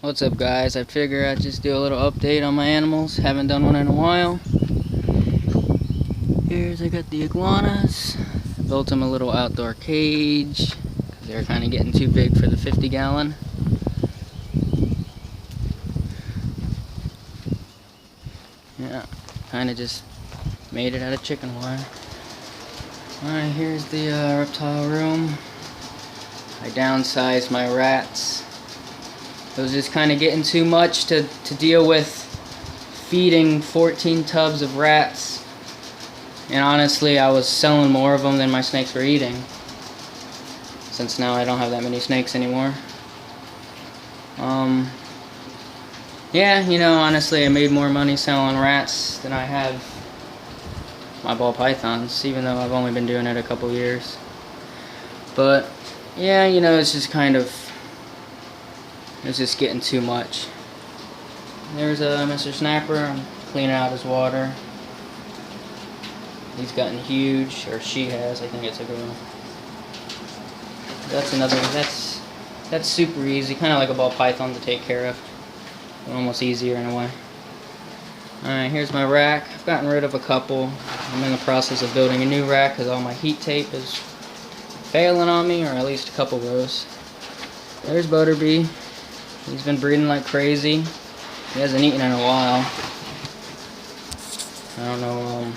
What's up, guys? I figure I'd just do a little update on my animals. Haven't done one in a while. Here's, I got the iguanas. Built them a little outdoor cage. They're kind of getting too big for the 50-gallon. Yeah, kind of just made it out of chicken wire. Alright, here's the reptile room. I downsized my rats. It was just kind of getting too much to deal with feeding 14 tubs of rats. And honestly, I was selling more of them than my snakes were eating. Since now I don't have that many snakes anymore. Yeah, you know, honestly, I made more money selling rats than I have my ball pythons, even though I've only been doing it a couple years. But, yeah, you know, it's just kind of... it's just getting too much. There's Mr. Snapper. I'm cleaning out his water. He's gotten huge, or she has. I think it's a girl. That's another. That's super easy, kind of like a ball python to take care of. Almost easier in a way. All right, here's my rack. I've gotten rid of a couple. I'm in the process of building a new rack because all my heat tape is failing on me, or at least a couple rows. There's Butterbee. He's been breeding like crazy. He hasn't eaten in a while. I don't know,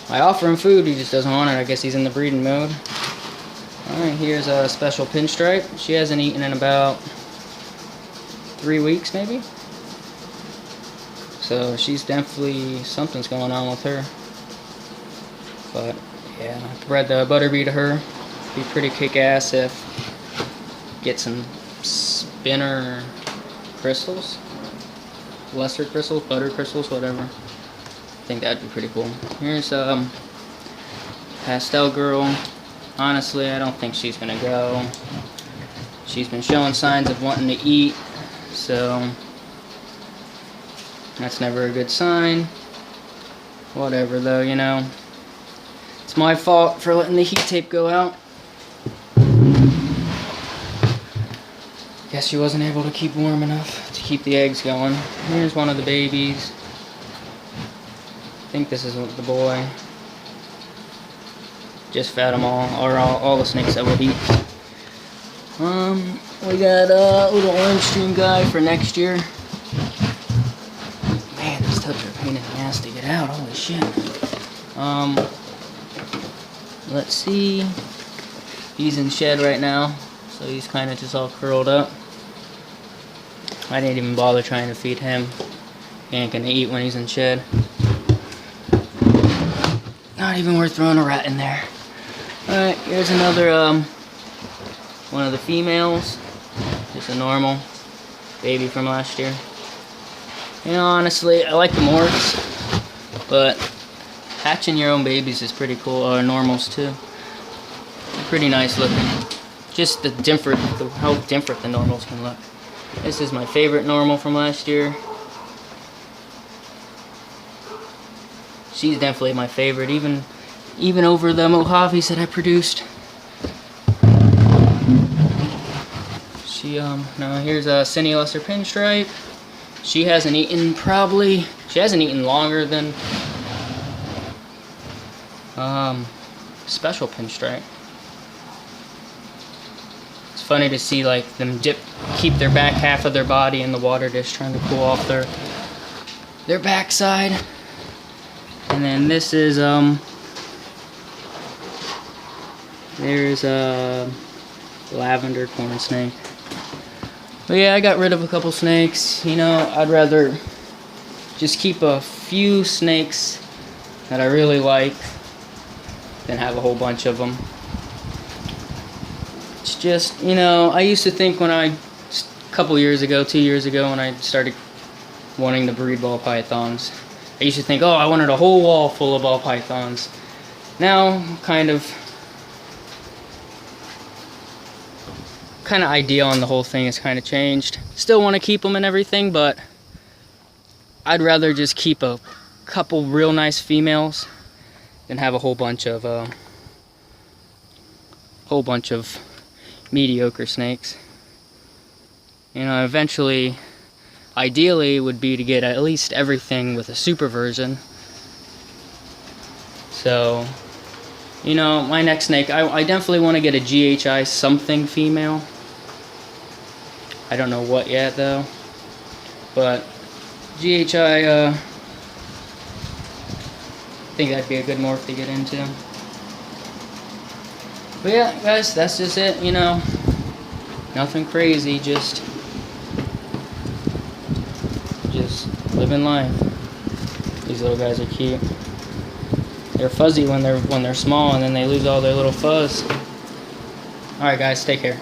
I offer him food, he just doesn't want it. I guess he's in the breeding mode. Alright, here's a special pinstripe. She hasn't eaten in about 3 weeks, maybe? So she's definitely, something's going on with her. But, yeah, I bred the Butterbee to her. Be pretty kick-ass if get some spinner crystals, lesser crystals, butter crystals, whatever. I think that'd be pretty cool. Here's Pastel Girl. Honestly, I don't think she's gonna go. She's been showing signs of wanting to eat, so that's never a good sign. Whatever though, you know. It's my fault for letting the heat tape go out. Guess she wasn't able to keep warm enough to keep the eggs going. Here's one of the babies. I think this is the boy. Just fed them all the snakes that would eat. We got a little orange stream guy for next year. Man, these tubs are a pain in the ass to get out. Holy shit. Let's see. He's in shed right now, so he's kind of just all curled up. I didn't even bother trying to feed him. He ain't gonna eat when he's in shed. Not even worth throwing a rat in there. Alright, here's another one of the females. Just a normal baby from last year. You know, honestly, I like the morphs, but hatching your own babies is pretty cool, or normals too. They're pretty nice looking. Just how different the normals can look. This is my favorite normal from last year. She's definitely my favorite, even over the Mojaves that I produced. Now here's a Cine Lesser Pinstripe. She hasn't eaten longer than Special Pinstripe. It's funny to see like them keep their back half of their body in the water dish, trying to cool off their backside. And then this is there's a lavender corn snake. But yeah, I got rid of a couple snakes. You know, I'd rather just keep a few snakes that I really like than have a whole bunch of them. It's just, you know, I used to think when a couple years ago, 2 years ago, when I started wanting to breed ball pythons, I used to think, oh, I wanted a whole wall full of ball pythons. Now, kind of idea on the whole thing has kind of changed. Still want to keep them and everything, but I'd rather just keep a couple real nice females than have a whole bunch of mediocre snakes. You know, eventually, ideally, would be to get at least everything with a super version. So, you know, my next snake, I definitely want to get a GHI something female. I don't know what yet, though. But GHI, I think that'd be a good morph to get into. But yeah, guys, that's just it, you know. Nothing crazy, just living life. These little guys are cute. They're fuzzy when they're small, and then they lose all their little fuzz. Alright guys, take care.